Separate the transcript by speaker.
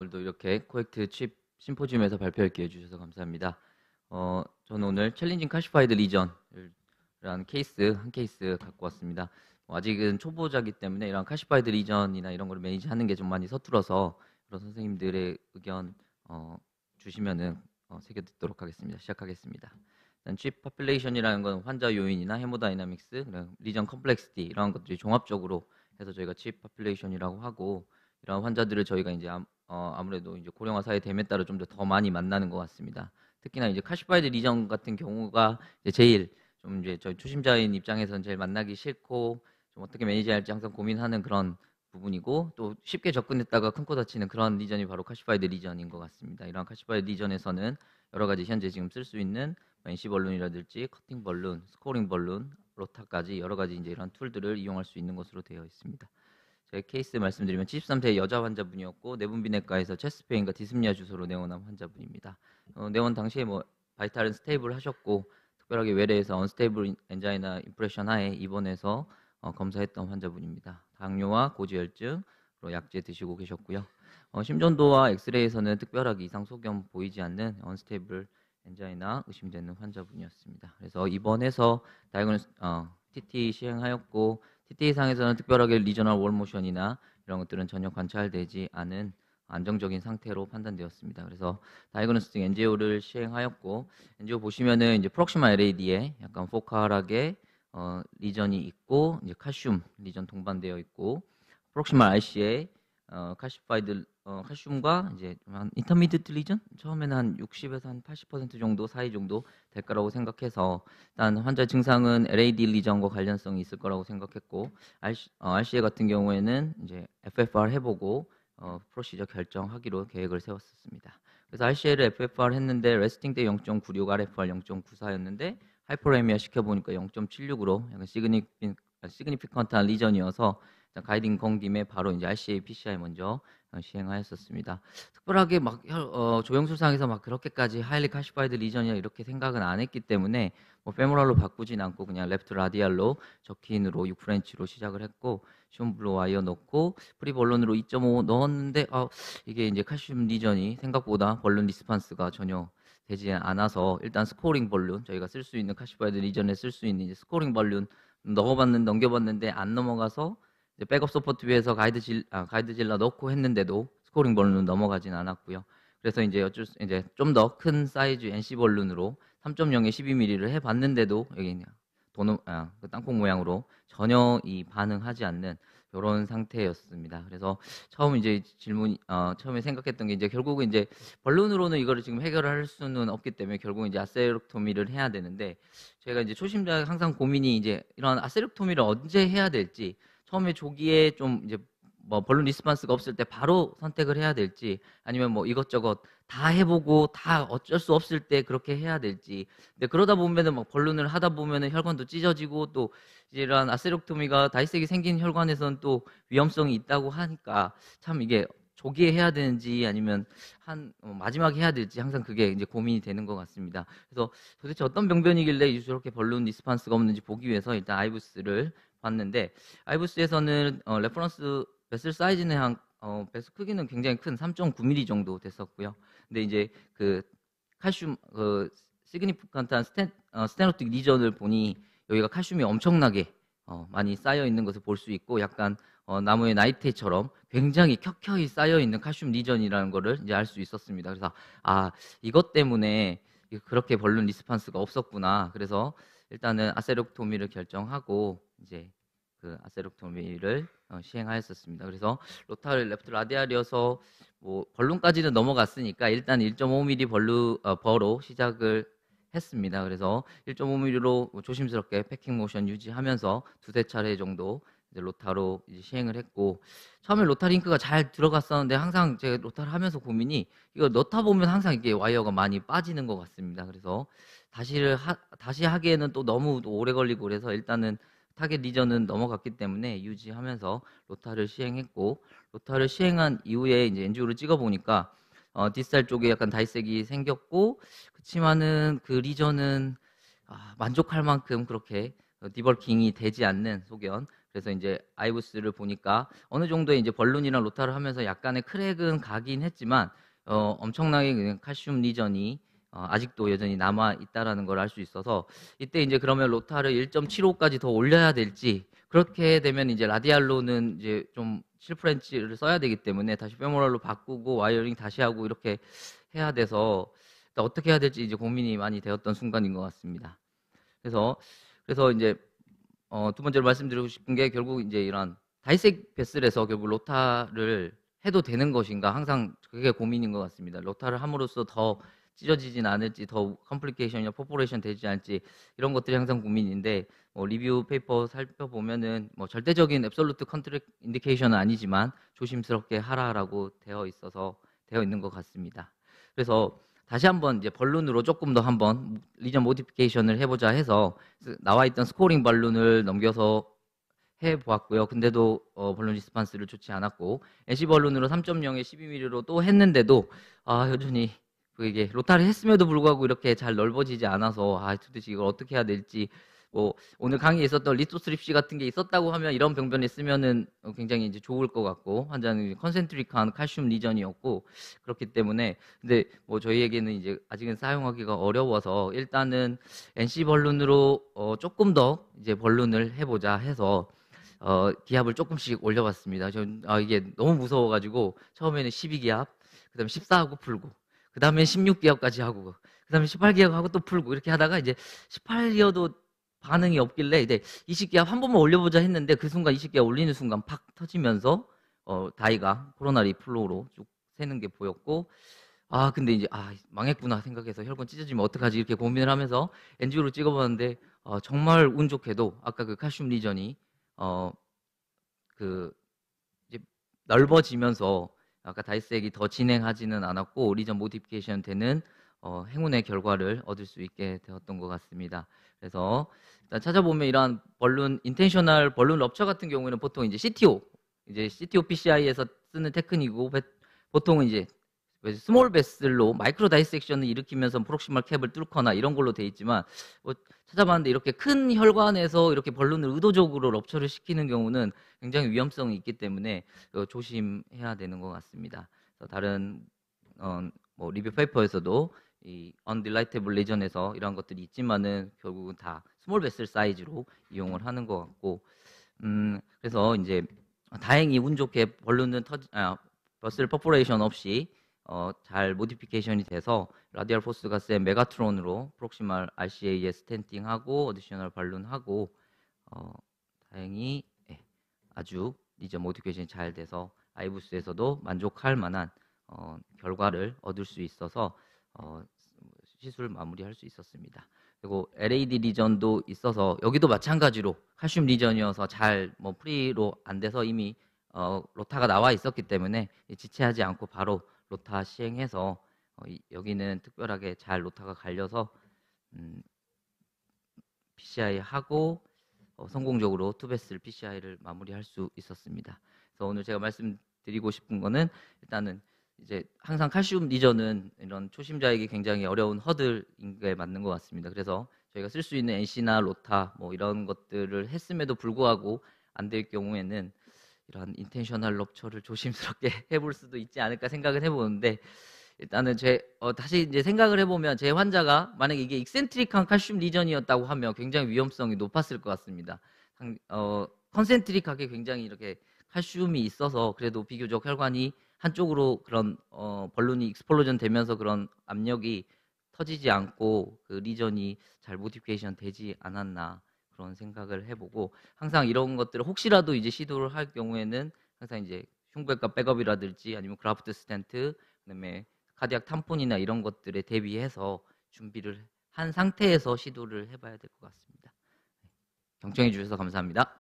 Speaker 1: 오늘도 이렇게 코엑트 칩 심포지움에서 발표할 기회 주셔서 감사합니다. 저는 오늘 챌린징 카시파이드 리전이라는 케이스, 한 케이스 갖고 왔습니다. 아직은 초보자기 때문에 이런 카시파이드 리전이나 이런 걸 매니지하는 게 좀 많이 서툴어서 여러 선생님들의 의견 주시면은 새겨 듣도록 하겠습니다. 시작하겠습니다. 일단 칩 파퓰레이션이라는 건 환자 요인이나 헤모다이나믹스, 리전 컴플렉시티 이런 것들이 종합적으로 해서 저희가 칩 파퓰레이션이라고 하고 이런 환자들을 저희가 이제 아무래도 이제 고령화 사회 됨에 따라 좀 더 많이 만나는 것 같습니다. 특히나 이제 카시파이드 리전 같은 경우가 이제 제일 좀 이제 저희 초심자인 입장에서는 제일 만나기 싫고 좀 어떻게 매니지할지 항상 고민하는 그런 부분이고 또 쉽게 접근했다가 큰 코 다치는 그런 리전이 바로 카시파이드 리전인 것 같습니다. 이런 카시파이드 리전에서는 여러 가지 현재 지금 쓸 수 있는 NC 벌룬이라든지 커팅 벌룬, 스코링 벌룬, 로타까지 여러 가지 이제 이런 툴들을 이용할 수 있는 것으로 되어 있습니다. 제 케이스 말씀드리면 73세 여자 환자분이었고 내분비내과에서 체스트페인과 디스미아 주소로 내원한 환자분입니다. 내원 당시에 뭐 바이탈은 스테이블 하셨고 특별하게 외래에서 언스테이블 엔자이나 임프레션 하에 입원해서 검사했던 환자분입니다. 당뇨와 고지혈증, 그리고 약제 드시고 계셨고요. 심전도와 엑스레이에서는 특별하게 이상 소견 보이지 않는 언스테이블 엔자이나 의심되는 환자분이었습니다. 그래서 입원해서 다이그노스 TT 시행하였고 TT상에서는 특별하게 리저널 월모션이나 이런 것들은 전혀 관찰되지 않은 안정적인 상태로 판단되었습니다. 그래서 다이그노스틱 엔지오를 시행하였고 엔지오 보시면은 이제 프록시마 LAD에 약간 포칼하게 리전이 있고 이제 칼슘 리전 동반되어 있고 프록시마 RC에 칼시파이드 칼슘과 이제 한 인터미디트 리전 처음에는 한 60에서 한 80% 정도 사이 정도 될 거라고 생각해서 일단 환자 증상은 LAD 리전과 관련성이 있을 거라고 생각했고 RCA 같은 경우에는 이제 FFR 해보고 프로시저 결정하기로 계획을 세웠었습니다. 그래서 RCA를 FFR 했는데 레스팅 때 0.96, RFR 0.94였는데 하이퍼레미아 시켜보니까 0.76으로 약간 시그니피컨트한 리전이어서 가이딩 건 김에 바로 이제 RCA, PCI 먼저 시행하였었습니다. 특별하게 막 조영술상에서 막 그렇게까지 하일리 카시파이드 리전이야 이렇게 생각은 안 했기 때문에 뭐 페모랄로 바꾸진 않고 그냥 레프트 라디알로 적힌으로 6프렌치로 시작을 했고 시온블루 와이어 넣고 프리벌론으로 2.5 넣었는데 이게 이제 칼슘 리전이 생각보다 벌룬 리스판스가 전혀 되지 않아서 일단 스코링 벌룬 저희가 쓸 수 있는 카시파이드 리전에 쓸 수 있는 이제 스코링 벌룬 넘겨봤는데 안 넘어가서 이제 백업 서포트 위해서 가이드 질러 넣고 했는데도 스코링 벌룬은 넘어가진 않았고요. 그래서 이제 이제 좀 더 큰 사이즈 NC 벌룬으로 3.0에 12mm를 해봤는데도 여기 그 땅콩 모양으로 전혀 이 반응하지 않는 이런 상태였습니다. 그래서 처음에 생각했던 게 이제 결국은 이제 벌룬으로는 이거를 지금 해결할 수는 없기 때문에 결국은 이제 아세렉토미를 해야 되는데 제가 이제 초심자 항상 고민이 이제 이런 아세렉토미를 언제 해야 될지 처음에 조기에 좀 이제 뭐 벌룬 리스판스가 없을 때 바로 선택을 해야 될지 아니면 뭐 이것저것 다 해보고 다 어쩔 수 없을 때 그렇게 해야 될지 근데 그러다 보면은 막 벌룬을 하다 보면은 혈관도 찢어지고 또 이제 이런 아세렉토미가 다이색이 생긴 혈관에서는 또 위험성이 있다고 하니까 참 이게 조기에 해야 되는지 아니면 마지막에 해야 될지 항상 그게 이제 고민이 되는 것 같습니다. 그래서 도대체 어떤 병변이길래 저렇게 벌룬 리스판스가 없는지 보기 위해서 일단 아이부스를 봤는데 아이부스에서는 레퍼런스 베슬 사이즈는 베슬 크기는 굉장히 큰 3.9mm 정도 됐었고요. 근데 이제 그 칼슘 시그니피컨트한 스테노틱 리전을 보니 여기가 칼슘이 엄청나게 많이 쌓여 있는 것을 볼 수 있고 약간 나무의 나이테처럼 굉장히 켜켜이 쌓여 있는 칼슘 리전이라는 것을 이제 알 수 있었습니다. 그래서 이것 때문에 그렇게 벌룬 리스판스가 없었구나. 그래서 일단은 아세렉토미를 결정하고 이제 그 아세렉토미를 시행하였었습니다. 그래서 로타를 레프트 라디알이어서 뭐 벌룬까지는 넘어갔으니까 일단 1.5mm 버로 시작을 했습니다. 그래서 1.5mm로 조심스럽게 패킹 모션 유지하면서 두세 차례 정도 이제 로타로 이제 시행을 했고 처음에 로타 링크가 잘 들어갔었는데 항상 제가 로타를 하면서 고민이 이거 넣다 보면 항상 이게 와이어가 많이 빠지는 것 같습니다. 그래서 다시 하기에는 또 너무 오래 걸리고 그래서 일단은 타겟 리전은 넘어갔기 때문에 유지하면서 로타를 시행했고 로타를 시행한 이후에 이제 엔지오를 찍어 보니까 뒷살 쪽에 약간 다이색이 생겼고 그치만은 그 리전은 만족할 만큼 그렇게 디버킹이 되지 않는 소견 그래서 이제 아이부스를 보니까 어느 정도의 이제 벌룬이랑 로타를 하면서 약간의 크랙은 가긴 했지만 엄청나게 그냥 칼슘 리전이 아직도 여전히 남아 있다라는 걸 알 수 있어서 이때 이제 그러면 로타를 1.75까지 더 올려야 될지 그렇게 되면 이제 라디알로는 이제 좀 실프렌치를 써야 되기 때문에 다시 페모랄로 바꾸고 와이어링 다시 하고 이렇게 해야 돼서 어떻게 해야 될지 이제 고민이 많이 되었던 순간인 것 같습니다. 그래서 이제 두 번째로 말씀드리고 싶은 게 결국 이제 이런 다이색 베슬에서 결국 로타를 해도 되는 것인가 항상 그게 고민인 것 같습니다. 로타를 함으로써 더 찢어지진 않을지 더 컴플리케이션이나 포포레이션 되지 않을지 이런 것들이 항상 고민인데 리뷰 페이퍼 살펴보면은 절대적인 앱솔루트 컨트랙 인디케이션은 아니지만 조심스럽게 하라라고 되어 있는 것 같습니다. 그래서 다시 한번 이제 벌룬으로 조금 더 한번 리전 모디피케이션을 해보자 해서 나와 있던 스코링 발룬을 넘겨서 해보았고요. 근데도 벌룬 리스판스를 좋지 않았고 NC 벌룬으로 3.0에 12mm로 또 했는데도 여전히 이게 로타를 했음에도 불구하고 이렇게 잘 넓어지지 않아서 도대체 이걸 어떻게 해야 될지 오늘 강의에 있었던 리토스트립시 같은 게 있었다고 하면 이런 병변에 쓰면은 굉장히 이제 좋을 것 같고 환자는 컨센트릭한 칼슘 리전이었고 그렇기 때문에 근데 저희에게는 이제 아직은 사용하기가 어려워서 일단은 NC 벌룬으로 조금 더 이제 벌룬을 해보자 해서 기압을 조금씩 올려봤습니다. 이게 너무 무서워가지고 처음에는 12기압, 그다음에 14하고 풀고, 그다음에 16기압까지 하고, 그다음에 18기압 하고 또 풀고 이렇게 하다가 이제 18기압도 반응이 없길래 이제 20기압 한 번만 올려보자 했는데 그 순간 20기압 올리는 순간 팍 터지면서 다이가 코로나리 플로우로 쭉 새는 게 보였고 근데 이제 망했구나 생각해서 혈관 찢어지면 어떡하지 이렇게 고민을 하면서 NG로 찍어봤는데 정말 운 좋게도 아까 그 칼슘 리전이 어, 그 이제 넓어지면서 아까 다이색이 더 진행하지는 않았고 리전 모디피케이션 되는 행운의 결과를 얻을 수 있게 되었던 것 같습니다. 그래서 일단 찾아보면 이러한 벌룬 인텐셔널 벌룬 럽처 같은 경우에는 보통 이제 CTO PCI에서 쓰는 테크닉이고 보통은 이제 스몰 베슬로 마이크로 다이섹션을 일으키면서 프록시멀 캡을 뚫거나 이런 걸로 돼 있지만 찾아봤는데 이렇게 큰 혈관에서 이렇게 벌룬을 의도적으로 럽처를 시키는 경우는 굉장히 위험성이 있기 때문에 조심해야 되는 것 같습니다. 다른 리뷰 페이퍼에서도 이 undelightable lesion에서 이런 것들이 있지만은 결국은 다 스몰 베슬 사이즈로 이용을 하는 것 같고 그래서 이제 다행히 운 좋게 버슬 퍼포레이션 없이 잘 모디피케이션이 돼서 라디얼 포스가 센 메가트론으로 프록시말 RCA에 스텐팅하고 어디셔널 발룬하고 다행히 아주 리전 모디피케이션이 잘 돼서 아이부스에서도 만족할 만한 결과를 얻을 수 있어서 시술 마무리할 수 있었습니다. 그리고 LAD 리전도 있어서 여기도 마찬가지로 칼슘 리전이어서 잘 프리로 안 돼서 이미 로타가 나와 있었기 때문에 지체하지 않고 바로 로타 시행해서 여기는 특별하게 잘 로타가 갈려서 PCI 하고 성공적으로 투베슬 PCI를 마무리할 수 있었습니다. 그래서 오늘 제가 말씀드리고 싶은 거는 일단은 이제 항상 칼슘 리전은 이런 초심자에게 굉장히 어려운 허들인 게 맞는 것 같습니다. 그래서 저희가 쓸 수 있는 NC나 로타 이런 것들을 했음에도 불구하고 안 될 경우에는 이런 인텐셔널 럽처를 조심스럽게 해볼 수도 있지 않을까 생각을 해보는데 일단은 다시 이제 생각을 해보면 제 환자가 만약에 이게 익센트릭한 칼슘 리전이었다고 하면 굉장히 위험성이 높았을 것 같습니다. 컨센트릭하게 굉장히 이렇게 칼슘이 있어서 그래도 비교적 혈관이 한쪽으로 그런 벌룬이 익스플로전 되면서 그런 압력이 터지지 않고 그 리전이 잘 모디피케이션 되지 않았나 그런 생각을 해보고 항상 이런 것들을 혹시라도 이제 시도를 할 경우에는 항상 이제 흉부외과 백업이라든지 아니면 그라프트 스텐트 그다음에 카디악 탐폰이나 이런 것들에 대비해서 준비를 한 상태에서 시도를 해봐야 될 것 같습니다. 경청해 주셔서 감사합니다.